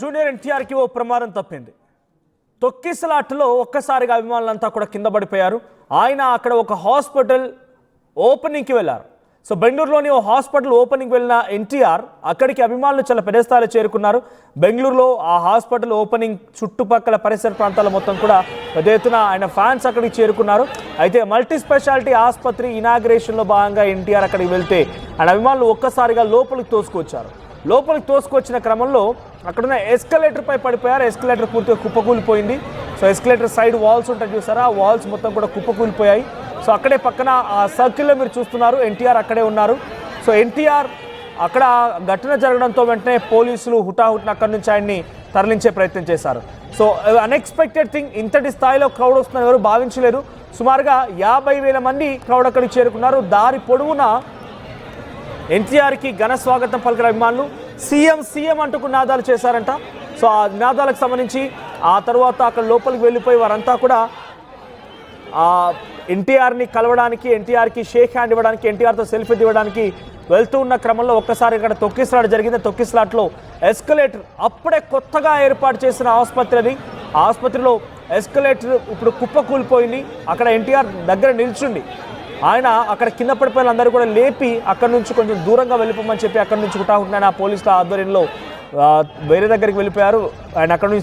Junior NTR కి ఓ ప్రమాదం తప్పింది. తొక్కిసలాటలో ఒక్కసారిగా అభిమానులంతా కూడా కింద పడిపోయారు. ఆయన అక్కడ ఒక హాస్పిటల్ ఓపెనింగ్కి వెళ్ళారు. సో బెంగళూరులోని ఓ హాస్పిటల్ ఓపెనింగ్కి వెళ్ళిన ఎన్టీఆర్ అక్కడికి అభిమానులు చాలా పెద్ద స్థాయిలో చేరుకున్నారు. బెంగళూరులో ఆ హాస్పిటల్ ఓపెనింగ్ చుట్టుపక్కల పరిసర ప్రాంతాల మొత్తం కూడా పెద్ద ఎత్తున ఆయన ఫ్యాన్స్ అక్కడికి చేరుకున్నారు. అయితే మల్టీ స్పెషాలిటీ ఆసుపత్రి ఇనాగ్రేషన్లో భాగంగా ఎన్టీఆర్ అక్కడికి వెళ్తే ఆయన అభిమానులు ఒక్కసారిగా లోపలికి తోసుకొచ్చారు. లోపలికి తోసుకొచ్చిన క్రమంలో అక్కడున్న ఎస్కలేటర్ పై పడిపోయారు. ఎస్కలేటర్ పూర్తిగా కుప్పకూలిపోయింది. సో ఎస్కలేటర్ సైడ్ వాల్స్ ఉంటాయి చూసారా, ఆ వాల్స్ మొత్తం కూడా కుప్పకూలిపోయాయి. సో అక్కడే పక్కన ఆ సర్కిల్లో మీరు చూస్తున్నారు, ఎన్టీఆర్ అక్కడే ఉన్నారు. సో ఎన్టీఆర్ అక్కడ ఘటన జరగడంతో వెంటనే పోలీసులు హుటాహుటిన అక్కడి నుంచి ఆయన్ని తరలించే ప్రయత్నం చేశారు. సో అన్ఎక్స్పెక్టెడ్ థింగ్, ఇంతటి స్థాయిలో క్రౌడ్ వస్తుందని ఎవరు భావించలేరు. సుమారుగా 50,000 మంది క్రౌడ్ అక్కడికి చేరుకున్నారు. దారి పొడవునా ఎన్టీఆర్కి ఘన స్వాగతం పలికిన అభిమానులు సీఎం సీఎం అంటూ నినాదాలు చేశారంట. సో ఆ నినాదాలకు సంబంధించి ఆ తర్వాత అక్కడ లోపలికి వెళ్ళిపోయి వారంతా కూడా ఎన్టీఆర్ని కలవడానికి, ఎన్టీఆర్కి షేక్ హ్యాండ్ ఇవ్వడానికి, ఎన్టీఆర్తో సెల్ఫీ దివ్వడానికి వెళ్తూ ఉన్న క్రమంలో ఒక్కసారి ఇక్కడ తొక్కిసలాట జరిగింది. తొక్కిసలాట్లో ఎస్కలేటర్ అప్పుడే కొత్తగా ఏర్పాటు చేసిన ఆసుపత్రి అది. ఆ ఆసుపత్రిలో ఎస్కలేటర్ ఇప్పుడు కుప్పకూలిపోయింది. అక్కడ ఎన్టీఆర్ దగ్గర నిల్చుండి ఆయన అక్కడ కింద పడిపోయిన అందరూ కూడా లేపి అక్కడి నుంచి కొంచెం దూరంగా వెళ్ళిపోమని చెప్పి అక్కడి నుంచి హుటాహుటిన పోలీసుల ఆధ్వర్యంలో వేరే దగ్గరికి వెళ్ళిపోయారు. ఆయన అక్కడ నుంచి